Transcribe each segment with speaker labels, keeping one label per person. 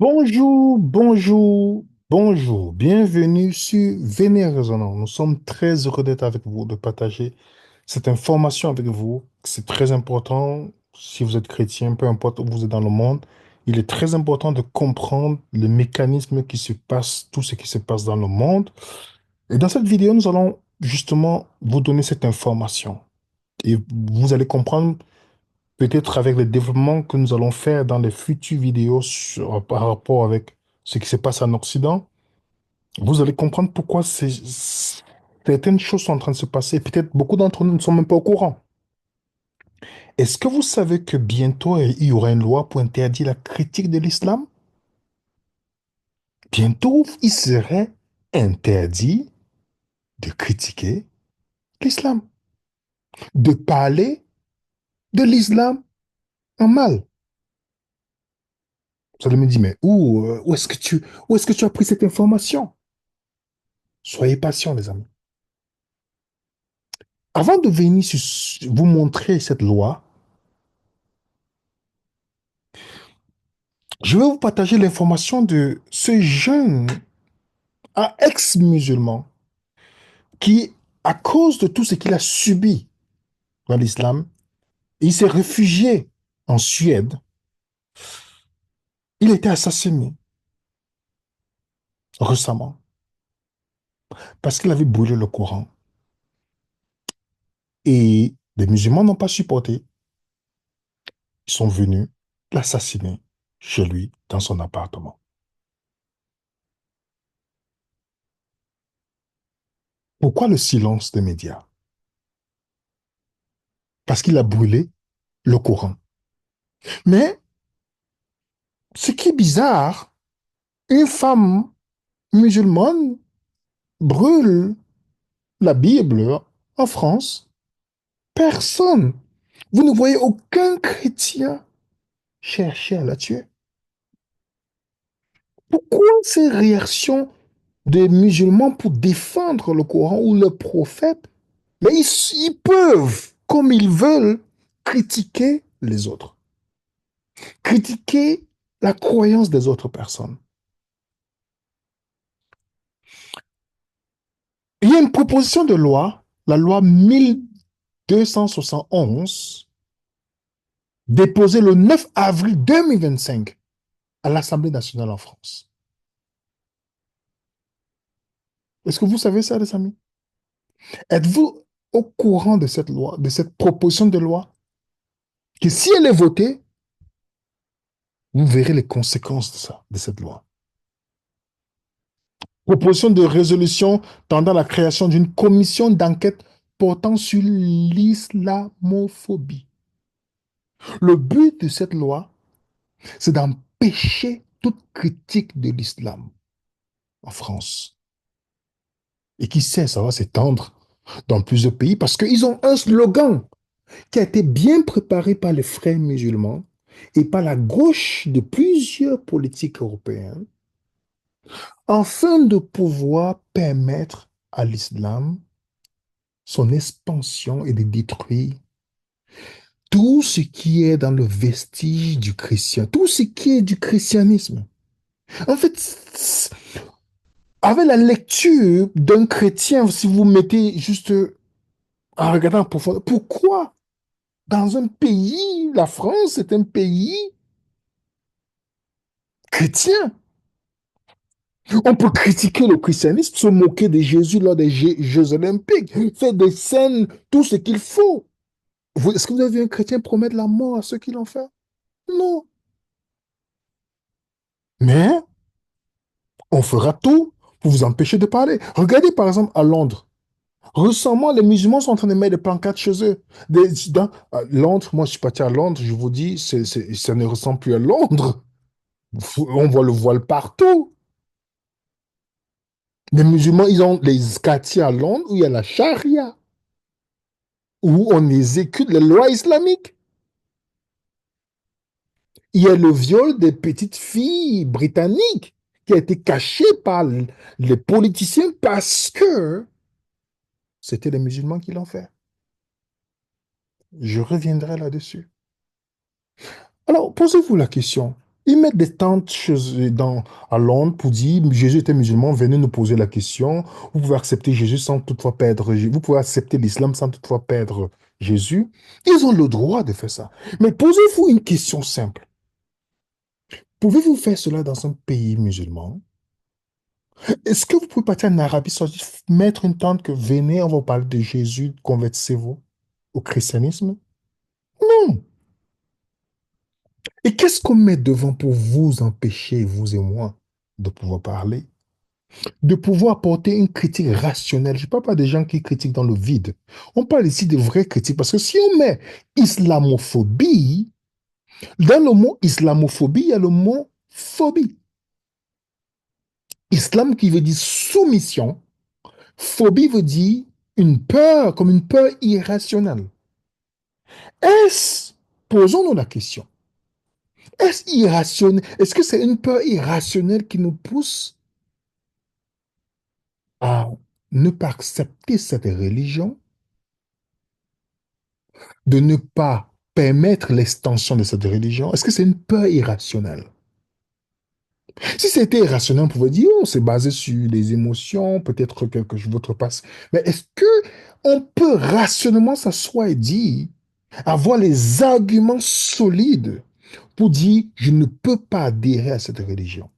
Speaker 1: Bonjour, bonjour, bonjour. Bienvenue sur Vénère Résonant. Nous sommes très heureux d'être avec vous, de partager cette information avec vous. C'est très important. Si vous êtes chrétien, peu importe où vous êtes dans le monde, il est très important de comprendre le mécanisme qui se passe, tout ce qui se passe dans le monde. Et dans cette vidéo, nous allons justement vous donner cette information. Et vous allez comprendre peut-être avec le développement que nous allons faire dans les futures vidéos par rapport avec ce qui se passe en Occident, vous allez comprendre pourquoi certaines choses sont en train de se passer. Peut-être beaucoup d'entre nous ne sont même pas au courant. Est-ce que vous savez que bientôt il y aura une loi pour interdire la critique de l'islam? Bientôt, il serait interdit de critiquer l'islam, de parler de l'islam en mal. Vous allez me dire, mais où est-ce que tu as pris cette information? Soyez patients, les amis. Avant de venir vous montrer cette loi, je vais vous partager l'information de ce jeune ex-musulman qui, à cause de tout ce qu'il a subi dans l'islam, il s'est réfugié en Suède. Il a été assassiné récemment parce qu'il avait brûlé le Coran. Et les musulmans n'ont pas supporté. Ils sont venus l'assassiner chez lui, dans son appartement. Pourquoi le silence des médias? Parce qu'il a brûlé le Coran. Mais ce qui est bizarre, une femme musulmane brûle la Bible en France. Personne. Vous ne voyez aucun chrétien chercher à la tuer. Pourquoi ces réactions des musulmans pour défendre le Coran ou le prophète? Mais ils peuvent, comme ils veulent, critiquer les autres, critiquer la croyance des autres personnes. Il y a une proposition de loi, la loi 1271, déposée le 9 avril 2025 à l'Assemblée nationale en France. Est-ce que vous savez ça, les amis? Êtes-vous au courant de cette loi, de cette proposition de loi, que si elle est votée, vous verrez les conséquences de ça, de cette loi. Proposition de résolution tendant à la création d'une commission d'enquête portant sur l'islamophobie. Le but de cette loi, c'est d'empêcher toute critique de l'islam en France. Et qui sait, ça va s'étendre dans plusieurs pays parce qu'ils ont un slogan qui a été bien préparé par les frères musulmans et par la gauche de plusieurs politiques européens afin de pouvoir permettre à l'islam son expansion et de détruire tout ce qui est dans le vestige du chrétien, tout ce qui est du christianisme. En fait, avec la lecture d'un chrétien, si vous mettez juste en regardant en profondeur, pourquoi dans un pays, la France est un pays chrétien? On peut critiquer le christianisme, se moquer de Jésus lors des Jeux olympiques, faire des scènes, tout ce qu'il faut. Est-ce que vous avez vu un chrétien promettre la mort à ceux qui l'ont fait? Non. Mais on fera tout pour vous empêcher de parler. Regardez par exemple à Londres. Récemment, les musulmans sont en train de mettre des pancartes chez eux. À Londres, moi je suis parti à Londres, je vous dis, ça ne ressemble plus à Londres. On voit le voile partout. Les musulmans, ils ont les quartiers à Londres où il y a la charia, où on exécute les lois islamiques. Il y a le viol des petites filles britanniques qui a été caché par les politiciens parce que c'était les musulmans qui l'ont fait. Je reviendrai là-dessus. Alors, posez-vous la question. Ils mettent des tentes à Londres pour dire Jésus était musulman, venez nous poser la question. Vous pouvez accepter Jésus sans toutefois perdre. Vous pouvez accepter l'islam sans toutefois perdre Jésus. Ils ont le droit de faire ça. Mais posez-vous une question simple. Pouvez-vous faire cela dans un pays musulman? Est-ce que vous pouvez partir en Arabie Saoudite, mettre une tente que venez, on va vous parler de Jésus, convertissez-vous au christianisme? Non. Et qu'est-ce qu'on met devant pour vous empêcher, vous et moi, de pouvoir parler? De pouvoir apporter une critique rationnelle. Je ne parle pas des gens qui critiquent dans le vide. On parle ici de vraies critiques parce que si on met islamophobie, dans le mot islamophobie, il y a le mot phobie. Islam qui veut dire soumission, phobie veut dire une peur, comme une peur irrationnelle. Est-ce, posons-nous la question, est-ce irrationnel? Est-ce que c'est une peur irrationnelle qui nous pousse à ne pas accepter cette religion, de ne pas permettre l'extension de cette religion? Est-ce que c'est une peur irrationnelle? Si c'était irrationnel, on pouvait dire, oh, c'est basé sur les émotions, peut-être quelque chose votre passe. Mais est-ce que on peut rationnellement s'asseoir et dire, avoir les arguments solides pour dire, je ne peux pas adhérer à cette religion?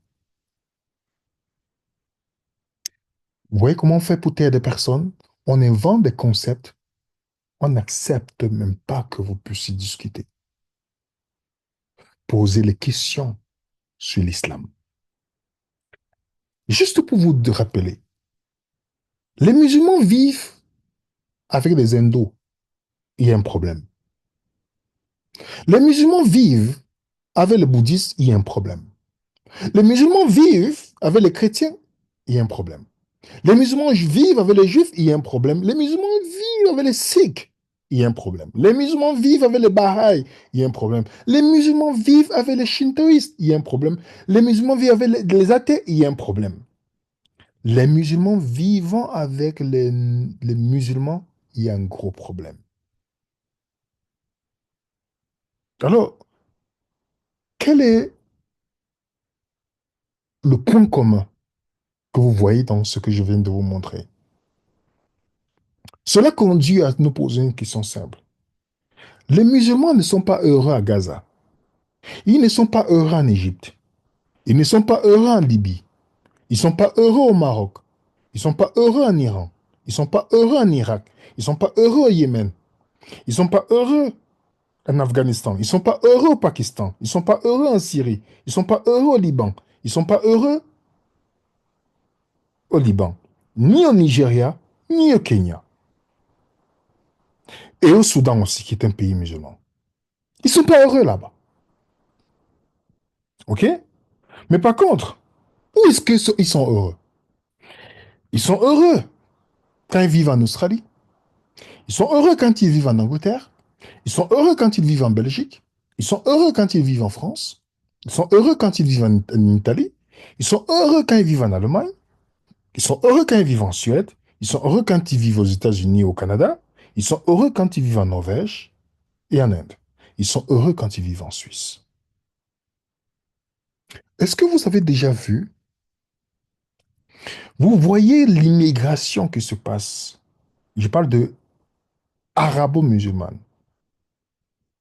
Speaker 1: Vous voyez comment on fait pour taire des personnes? On invente des concepts, on n'accepte même pas que vous puissiez discuter, poser les questions sur l'islam. Juste pour vous rappeler, les musulmans vivent avec les hindous, il y a un problème. Les musulmans vivent avec les bouddhistes, il y a un problème. Les musulmans vivent avec les chrétiens, il y a un problème. Les musulmans vivent avec les juifs, il y a un problème. Les musulmans vivent avec les sikhs, il y a un problème. Les musulmans vivent avec les baha'is, il y a un problème. Les musulmans vivent avec les shintoïstes, il y a un problème. Les musulmans vivent avec les athées, il y a un problème. Les musulmans vivant avec les musulmans, il y a un gros problème. Alors, quel est le point commun que vous voyez dans ce que je viens de vous montrer? Cela conduit à nous poser une question simple. Les musulmans ne sont pas heureux à Gaza. Ils ne sont pas heureux en Égypte. Ils ne sont pas heureux en Libye. Ils ne sont pas heureux au Maroc. Ils ne sont pas heureux en Iran. Ils ne sont pas heureux en Irak. Ils ne sont pas heureux au Yémen. Ils ne sont pas heureux en Afghanistan. Ils ne sont pas heureux au Pakistan. Ils ne sont pas heureux en Syrie. Ils ne sont pas heureux au Liban. Ils ne sont pas heureux au Liban. Ni au Nigeria, ni au Kenya. Et au Soudan aussi, qui est un pays musulman. Ils ne sont pas heureux là-bas. OK? Mais par contre, où est-ce qu'ils sont heureux? Ils sont heureux quand ils vivent en Australie. Ils sont heureux quand ils vivent en Angleterre. Ils sont heureux quand ils vivent en Belgique. Ils sont heureux quand ils vivent en France. Ils sont heureux quand ils vivent en Italie. Ils sont heureux quand ils vivent en Allemagne. Ils sont heureux quand ils vivent en Suède. Ils sont heureux quand ils vivent aux États-Unis et au Canada. Ils sont heureux quand ils vivent en Norvège et en Inde. Ils sont heureux quand ils vivent en Suisse. Est-ce que vous avez déjà vu, vous voyez l'immigration qui se passe? Je parle de arabo-musulmane,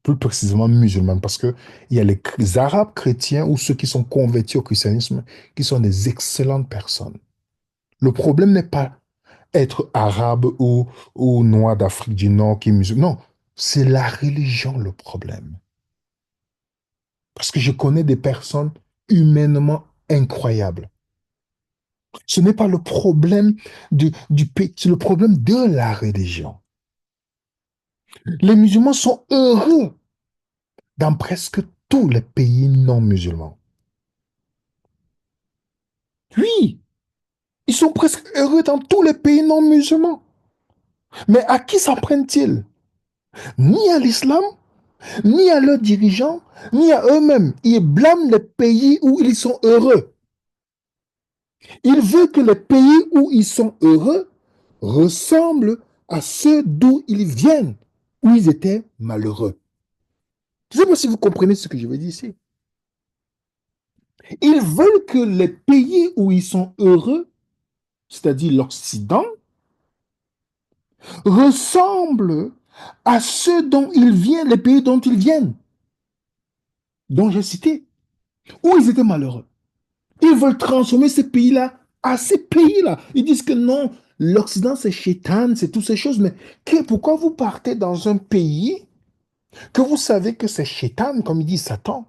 Speaker 1: plus précisément musulmane, parce qu'il y a les Arabes chrétiens ou ceux qui sont convertis au christianisme qui sont des excellentes personnes. Le problème n'est pas être arabe ou noir d'Afrique du Nord qui est musulman. Non, c'est la religion le problème. Parce que je connais des personnes humainement incroyables. Ce n'est pas le problème du pays, c'est le problème de la religion. Les musulmans sont heureux dans presque tous les pays non musulmans. Oui, ils sont presque heureux dans tous les pays non musulmans. Mais à qui s'en prennent-ils? Ni à l'islam, ni à leurs dirigeants, ni à eux-mêmes. Ils blâment les pays où ils sont heureux. Ils veulent que les pays où ils sont heureux ressemblent à ceux d'où ils viennent, où ils étaient malheureux. Je ne sais pas si vous comprenez ce que je veux dire ici. Ils veulent que les pays où ils sont heureux, c'est-à-dire l'Occident, ressemblent à ceux dont ils viennent, les pays dont ils viennent, dont j'ai cité, où ils étaient malheureux. Ils veulent transformer ces pays-là à ces pays-là. Ils disent que non, l'Occident c'est chétan, c'est toutes ces choses, mais pourquoi vous partez dans un pays que vous savez que c'est chétan, comme il dit Satan?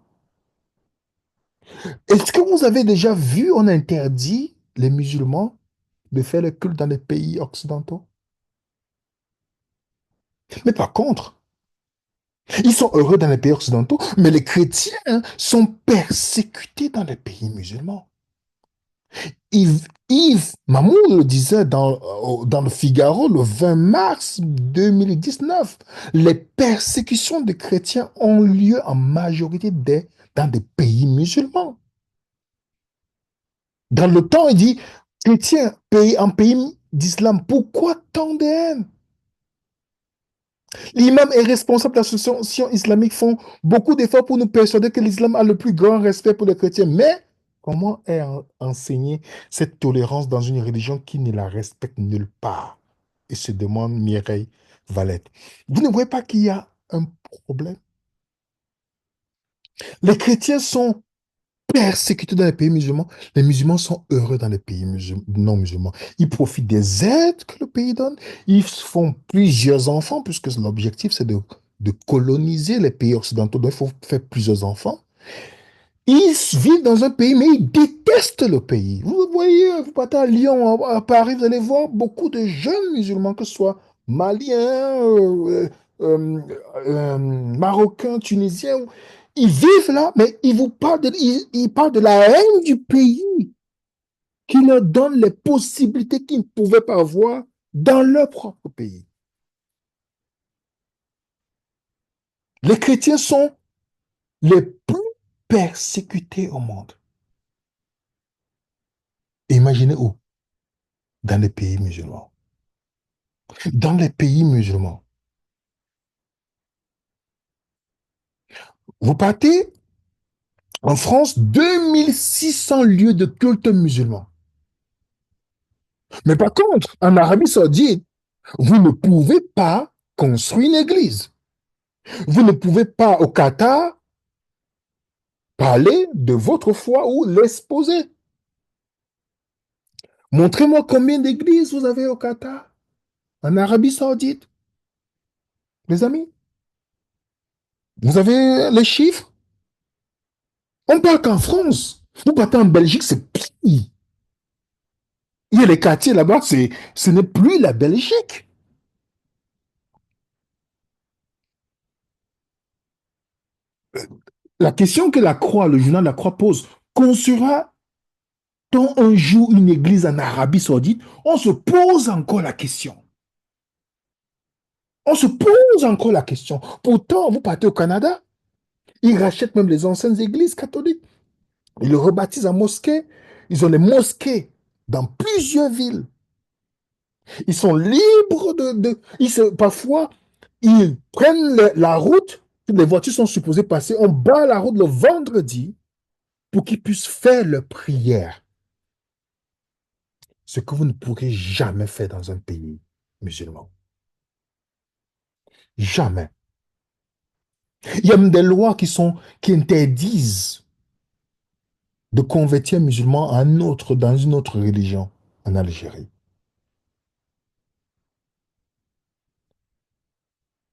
Speaker 1: Est-ce que vous avez déjà vu, on interdit les musulmans de faire le culte dans les pays occidentaux? Mais par contre, ils sont heureux dans les pays occidentaux, mais les chrétiens sont persécutés dans les pays musulmans. Yves Mamour le disait dans le Figaro le 20 mars 2019. Les persécutions des chrétiens ont lieu en majorité dans des pays musulmans. Dans le temps, il dit, chrétiens, en pays d'islam, pourquoi tant de haine? L'imam est responsable de l'association islamique font beaucoup d'efforts pour nous persuader que l'islam a le plus grand respect pour les chrétiens. Mais comment est enseignée cette tolérance dans une religion qui ne la respecte nulle part? Et se demande Mireille Valette. Vous ne voyez pas qu'il y a un problème? Les chrétiens sont persécutés dans les pays musulmans. Les musulmans sont heureux dans les pays non musulmans. Ils profitent des aides que le pays donne. Ils font plusieurs enfants, puisque l'objectif, c'est de coloniser les pays occidentaux. Donc, il faut faire plusieurs enfants. Ils vivent dans un pays, mais ils détestent le pays. Vous voyez, vous partez à Lyon, à Paris, vous allez voir beaucoup de jeunes musulmans, que ce soit maliens, marocains, tunisiens. Ils vivent là, mais ils parlent de la haine du pays qui leur donne les possibilités qu'ils ne pouvaient pas avoir dans leur propre pays. Les chrétiens sont les plus persécutés au monde. Imaginez où? Dans les pays musulmans. Dans les pays musulmans. Vous partez en France, 2600 lieux de culte musulmans. Mais par contre, en Arabie Saoudite, vous ne pouvez pas construire une église. Vous ne pouvez pas, au Qatar, parler de votre foi ou l'exposer. Montrez-moi combien d'églises vous avez au Qatar, en Arabie Saoudite, les amis. Vous avez les chiffres? On parle qu'en France. Vous partez en Belgique, c'est pire. Il y a les quartiers là-bas, ce n'est plus la Belgique. La question que la Croix, le journal La Croix pose, construira-t-on un jour une église en Arabie Saoudite? On se pose encore la question. On se pose encore la question. Pourtant, vous partez au Canada, ils rachètent même les anciennes églises catholiques. Ils le rebaptisent en mosquée. Ils ont les mosquées dans plusieurs villes. Ils sont libres parfois, ils prennent la route. Les voitures sont supposées passer. On bat la route le vendredi pour qu'ils puissent faire leur prière. Ce que vous ne pourrez jamais faire dans un pays musulman. Jamais. Il y a même des lois qui interdisent de convertir un musulman à un autre, dans une autre religion en Algérie.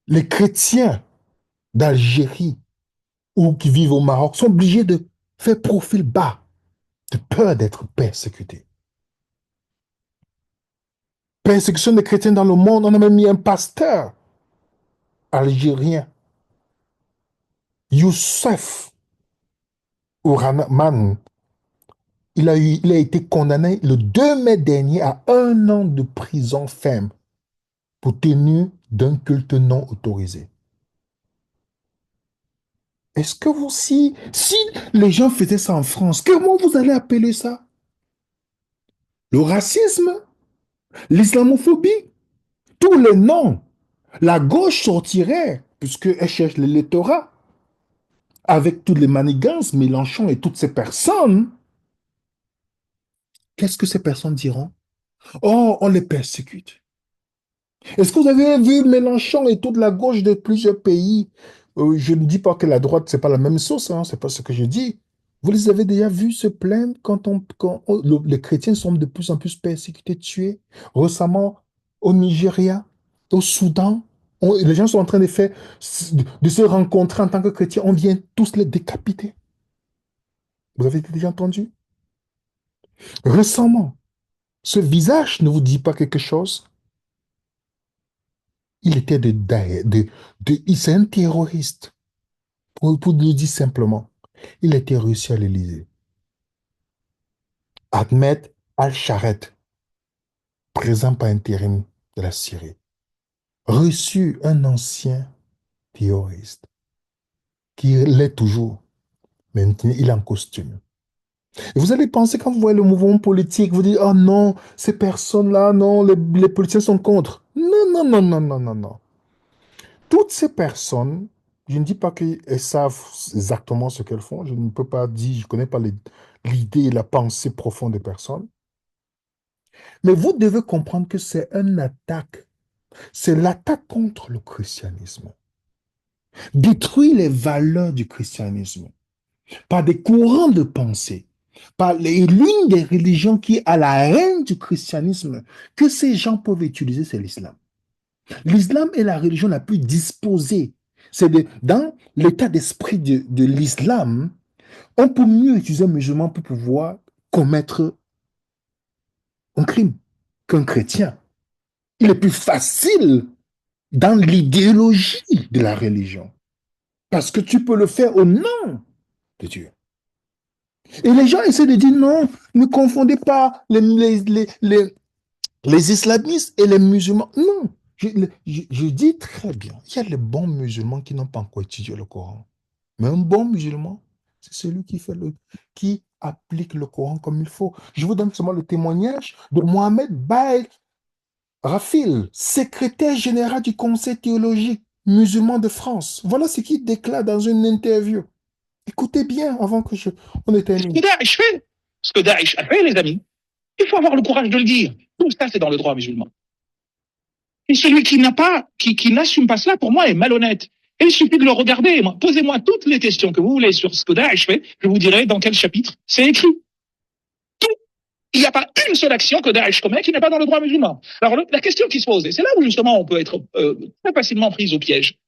Speaker 1: Les chrétiens d'Algérie ou qui vivent au Maroc sont obligés de faire profil bas, de peur d'être persécutés. Persécution des chrétiens dans le monde, on a même mis un pasteur algérien, Youssef Ourahman. Il a été condamné le 2 mai dernier à 1 an de prison ferme pour tenue d'un culte non autorisé. Est-ce que si les gens faisaient ça en France, comment vous allez appeler ça? Le racisme? L'islamophobie? Tous les noms. La gauche sortirait, puisqu'elle cherche l'électorat. avec toutes les manigances, Mélenchon et toutes ces personnes, qu'est-ce que ces personnes diront? Oh, on les persécute. Est-ce que vous avez vu Mélenchon et toute la gauche de plusieurs pays? Je ne dis pas que la droite, c'est pas la même sauce, hein, c'est pas ce que je dis. Vous les avez déjà vus se plaindre les chrétiens sont de plus en plus persécutés, tués. Récemment, au Nigeria, au Soudan, les gens sont en train de se rencontrer en tant que chrétiens. On vient tous les décapiter. Vous avez déjà entendu? Récemment, ce visage ne vous dit pas quelque chose? Il était c'est un terroriste. Pour le dire simplement, il était reçu à l'Élysée. Ahmed Al-Sharet, présent par intérim de la Syrie, reçu un ancien terroriste qui l'est toujours. Maintenant, il est en costume. Et vous allez penser, quand vous voyez le mouvement politique, vous dites, oh non, ces personnes-là, non, les politiciens sont contre. Non, non, non, non, non, non, non. Toutes ces personnes, je ne dis pas qu'elles savent exactement ce qu'elles font, je ne peux pas dire, je ne connais pas l'idée et la pensée profonde des personnes, mais vous devez comprendre que c'est une attaque, c'est l'attaque contre le christianisme, détruire les valeurs du christianisme par des courants de pensée, l'une des religions qui est à la reine du christianisme que ces gens peuvent utiliser, c'est l'islam. L'islam est la religion la plus disposée. Dans l'état d'esprit de l'islam, on peut mieux utiliser un musulman pour pouvoir commettre un crime qu'un chrétien. Il est plus facile dans l'idéologie de la religion parce que tu peux le faire au nom de Dieu. Et les gens essaient de dire non, ne confondez pas les islamistes et les musulmans. Non, je dis très bien, il y a les bons musulmans qui n'ont pas encore étudié le Coran. Mais un bon musulman, c'est celui qui applique le Coran comme il faut. Je vous donne seulement le témoignage de Mohamed Baïd Rafil, secrétaire général du Conseil théologique musulman de France. Voilà ce qu'il déclare dans une interview. Écoutez bien avant que on éteigne.
Speaker 2: Ce que Daesh fait, ce que Daesh a fait, les amis, il faut avoir le courage de le dire. Tout ça, c'est dans le droit musulman. Et celui qui n'a pas, qui n'assume pas cela, pour moi, est malhonnête. Et il suffit de le regarder. Posez-moi toutes les questions que vous voulez sur ce que Daesh fait. Je vous dirai dans quel chapitre c'est écrit. Tout. Il n'y a pas une seule action que Daesh commet qui n'est pas dans le droit musulman. Alors, la question qui se pose, et c'est là où justement on peut être très facilement pris au piège.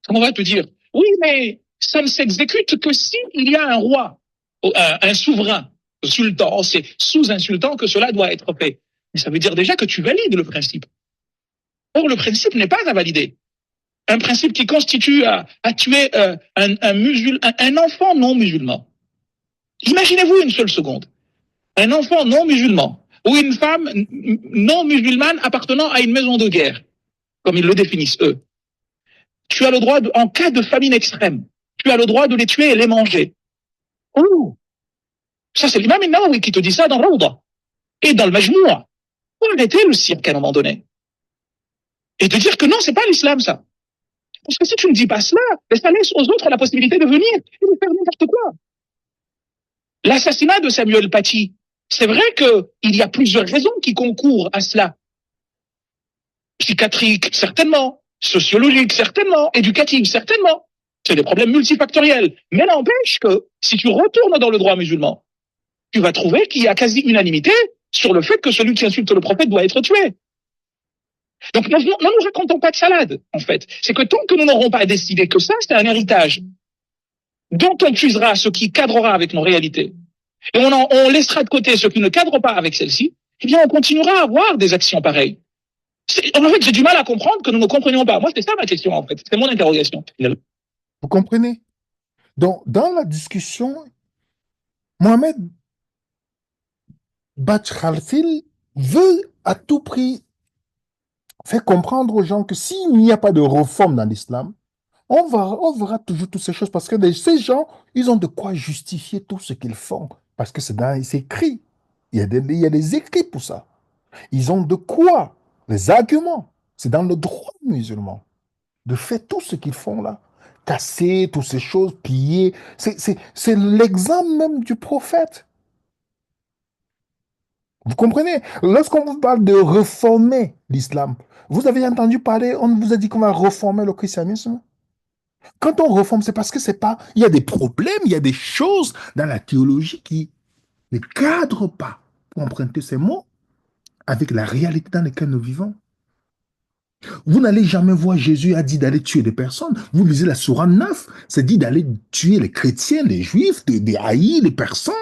Speaker 2: On va te dire, oui, mais ça ne s'exécute que s'il y a un roi, un souverain, sultan, c'est sous un sultan que cela doit être fait. Mais ça veut dire déjà que tu valides le principe. Or, le principe n'est pas à valider. Un principe qui constitue à tuer un enfant non musulman. Imaginez-vous une seule seconde. Un enfant non musulman ou une femme non musulmane appartenant à une maison de guerre, comme ils le définissent eux. Tu as le droit, en cas de famine extrême, tu as le droit de les tuer et les manger. Oh, ça c'est l'imam Nawawi qui te dit ça dans Rawda et dans le Majmoua. Faut arrêter le cirque à un moment donné et de dire que non, c'est pas l'islam ça. Parce que si tu ne dis pas cela, ça laisse aux autres la possibilité de venir et de faire n'importe quoi. L'assassinat de Samuel Paty, c'est vrai qu'il y a plusieurs raisons qui concourent à cela. Psychiatrique, certainement. Sociologique, certainement. Éducative, certainement. C'est des problèmes multifactoriels. Mais n'empêche que si tu retournes dans le droit musulman, tu vas trouver qu'il y a quasi unanimité sur le fait que celui qui insulte le prophète doit être tué. Donc ne nous racontons pas de salade, en fait. C'est que tant que nous n'aurons pas décidé que ça, c'est un héritage dont on puisera ce qui cadrera avec nos réalités, et on laissera de côté ce qui ne cadre pas avec celle-ci, eh bien on continuera à avoir des actions pareilles. En fait, j'ai du mal à comprendre que nous ne comprenions pas. Moi, c'est ça ma question, en fait. C'est mon interrogation.
Speaker 1: Vous comprenez? Donc, dans la discussion, Mohamed Bachralfil veut à tout prix faire comprendre aux gens que s'il n'y a pas de réforme dans l'islam, on verra toujours toutes ces choses parce que ces gens, ils ont de quoi justifier tout ce qu'ils font. Parce que c'est écrit. Il y a des écrits pour ça. Ils ont de quoi? Les arguments. C'est dans le droit musulman de faire tout ce qu'ils font là. casser toutes ces choses, piller. C'est l'exemple même du prophète. Vous comprenez? Lorsqu'on vous parle de réformer l'islam, vous avez entendu parler, on vous a dit qu'on va réformer le christianisme? Quand on réforme, c'est parce que c'est pas, il y a des problèmes, il y a des choses dans la théologie qui ne cadrent pas, pour emprunter ces mots, avec la réalité dans laquelle nous vivons. Vous n'allez jamais voir Jésus a dit d'aller tuer des personnes. Vous lisez la Sourate 9, c'est dit d'aller tuer les chrétiens, les juifs, de haïr les personnes.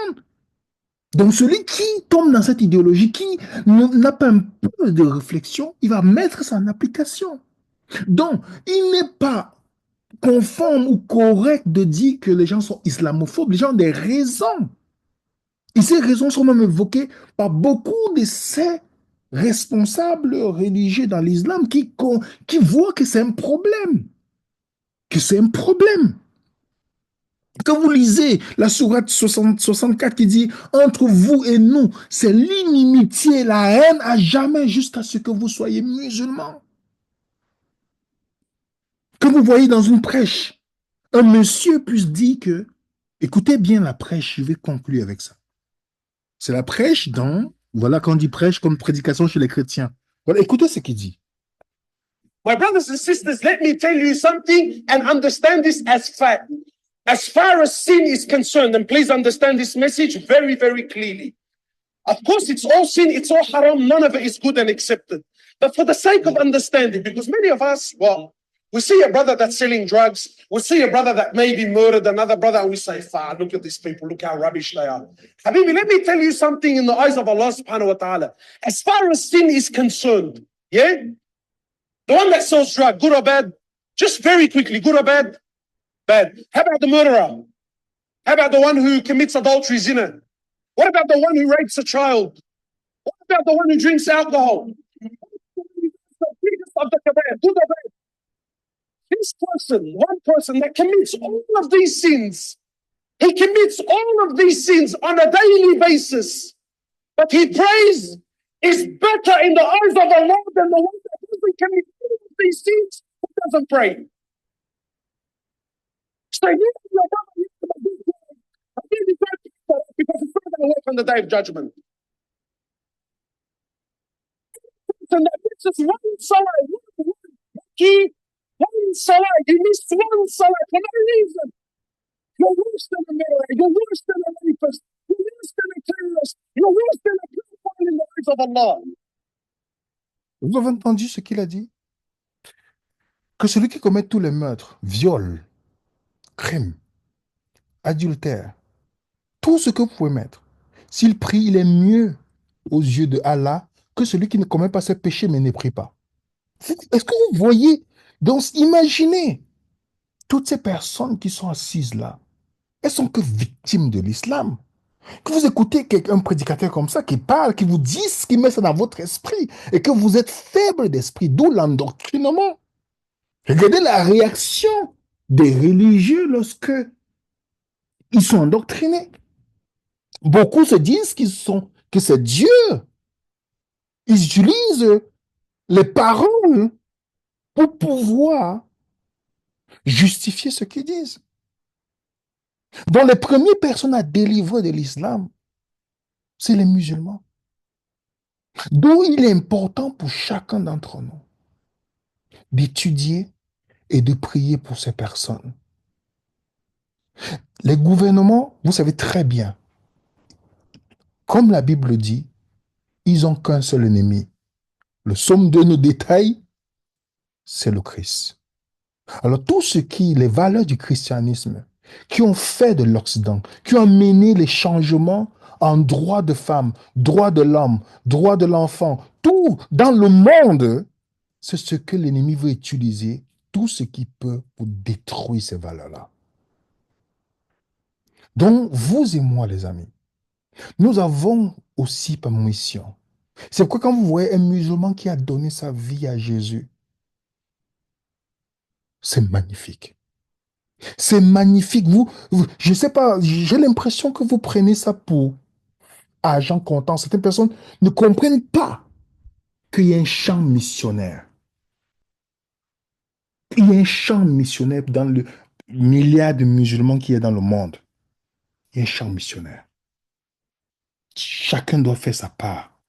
Speaker 1: Donc celui qui tombe dans cette idéologie, qui n'a pas un peu de réflexion, il va mettre ça en application. Donc, il n'est pas conforme ou correct de dire que les gens sont islamophobes. Les gens ont des raisons. Et ces raisons sont même évoquées par beaucoup de ces responsables religieux dans l'islam qui voient que c'est un problème. Que c'est un problème. Quand vous lisez la sourate 64 qui dit entre vous et nous, c'est l'inimitié, la haine à jamais jusqu'à ce que vous soyez musulmans. Que vous voyez dans une prêche, un monsieur puisse dire que, écoutez bien la prêche, je vais conclure avec ça. C'est la prêche dans, voilà quand on dit prêche comme prédication chez les chrétiens. Voilà, écoutez ce qu'il dit.
Speaker 2: My brothers and sisters, let me tell you something and understand this as fact. As far as sin is concerned, and please understand this message very, very clearly. Of course, it's all sin, it's all haram, none of it is good and accepted. But for the sake of understanding, because many of us, well, we see a brother that's selling drugs, we see a brother that maybe murdered another brother, and we say, "Far, look at these people, look how rubbish they are." Habibi, let me tell you something in the eyes of Allah subhanahu wa ta'ala. As far as sin is concerned, yeah? The one that sells drugs, good or bad? Just very quickly, good or bad? Bad. How about the murderer? How about the one who commits adultery, zina? What about the one who rapes a child? What about the one who drinks alcohol? The biggest of the kabair, good or bad? This person, one person that commits all of these sins, he commits all of these sins on a daily basis, but he prays is better in the eyes of Allah than the one that doesn't commit all of these sins who doesn't pray. So you because it's not going to work on the day of judgment. And that misses one salah, one salah, you missed one salah for no reason. You're worse than a murderer, you're worse than a rapist, you're worse than a terrorist, you're worse than a pedophile in the eyes of Allah.
Speaker 1: Vous avez entendu ce qu'il a dit? Que celui qui commet tous les meurtres, viols, crimes, adultères, tout ce que vous pouvez mettre, s'il prie, il est mieux aux yeux de Allah que celui qui ne commet pas ses péchés mais ne prie pas. Est-ce que vous voyez? Donc, imaginez toutes ces personnes qui sont assises là, elles sont que victimes de l'islam. Que vous écoutez un prédicateur comme ça qui parle, qui vous dit, qui met ça dans votre esprit, et que vous êtes faible d'esprit, d'où l'endoctrinement. Regardez la réaction des religieux lorsque ils sont endoctrinés. Beaucoup se disent que c'est Dieu. Ils utilisent les paroles pour pouvoir justifier ce qu'ils disent. Donc les premières personnes à délivrer de l'islam, c'est les musulmans. D'où il est important pour chacun d'entre nous d'étudier et de prier pour ces personnes. Les gouvernements, vous savez très bien, comme la Bible dit, ils n'ont qu'un seul ennemi. Le somme de nos détails, c'est le Christ. Alors tout ce qui, les valeurs du christianisme, qui ont fait de l'Occident, qui ont mené les changements en droit de femme, droit de l'homme, droit de l'enfant, tout dans le monde, c'est ce que l'ennemi veut utiliser, tout ce qu'il peut pour détruire ces valeurs-là. Donc, vous et moi, les amis, nous avons aussi pour mission. C'est pourquoi quand vous voyez un musulman qui a donné sa vie à Jésus, c'est magnifique. C'est magnifique. Je ne sais pas, j'ai l'impression que vous prenez ça pour argent comptant. Certaines personnes ne comprennent pas qu'il y a un champ missionnaire. Il y a un champ missionnaire milliards de musulmans qui est dans le monde, il y a un champ missionnaire. Chacun doit faire sa part.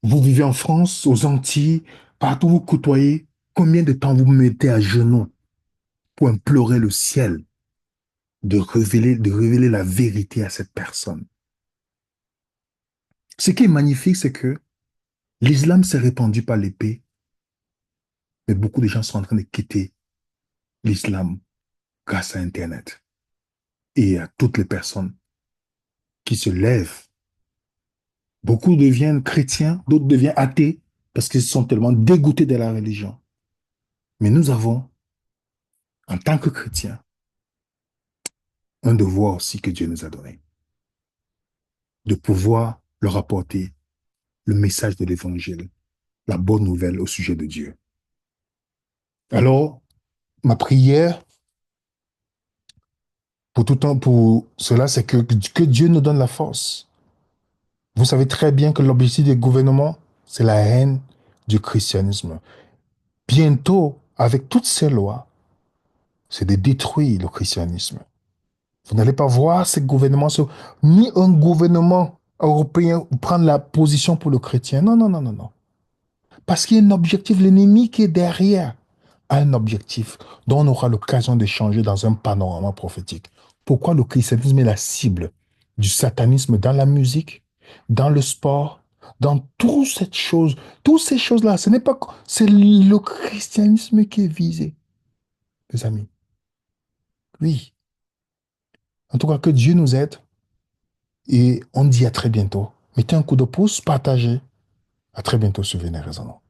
Speaker 1: Vous vivez en France, aux Antilles, partout où vous côtoyez, combien de temps vous mettez à genoux pour implorer le ciel de révéler la vérité à cette personne? Ce qui est magnifique, c'est que l'islam s'est répandu par l'épée, mais beaucoup de gens sont en train de quitter l'islam grâce à Internet et à toutes les personnes qui se lèvent. Beaucoup deviennent chrétiens, d'autres deviennent athées parce qu'ils sont tellement dégoûtés de la religion. Mais nous avons, en tant que chrétiens, un devoir aussi que Dieu nous a donné, de pouvoir leur apporter le message de l'évangile, la bonne nouvelle au sujet de Dieu. Alors, ma prière pour tout temps, pour cela, c'est que Dieu nous donne la force. Vous savez très bien que l'objectif des gouvernements, c'est la haine du christianisme. Bientôt, avec toutes ces lois, c'est de détruire le christianisme. Vous n'allez pas voir ces gouvernements, ni un gouvernement européen prendre la position pour le chrétien. Non, non, non, non, non. Parce qu'il y a un objectif, l'ennemi qui est derrière a un objectif dont on aura l'occasion d'échanger dans un panorama prophétique. Pourquoi le christianisme est la cible du satanisme dans la musique, dans le sport, dans toutes ces choses-là, ce n'est pas, c'est le christianisme qui est visé, mes amis. Oui. En tout cas, que Dieu nous aide et on dit à très bientôt. Mettez un coup de pouce, partagez. À très bientôt sur Vénère Raisonnant.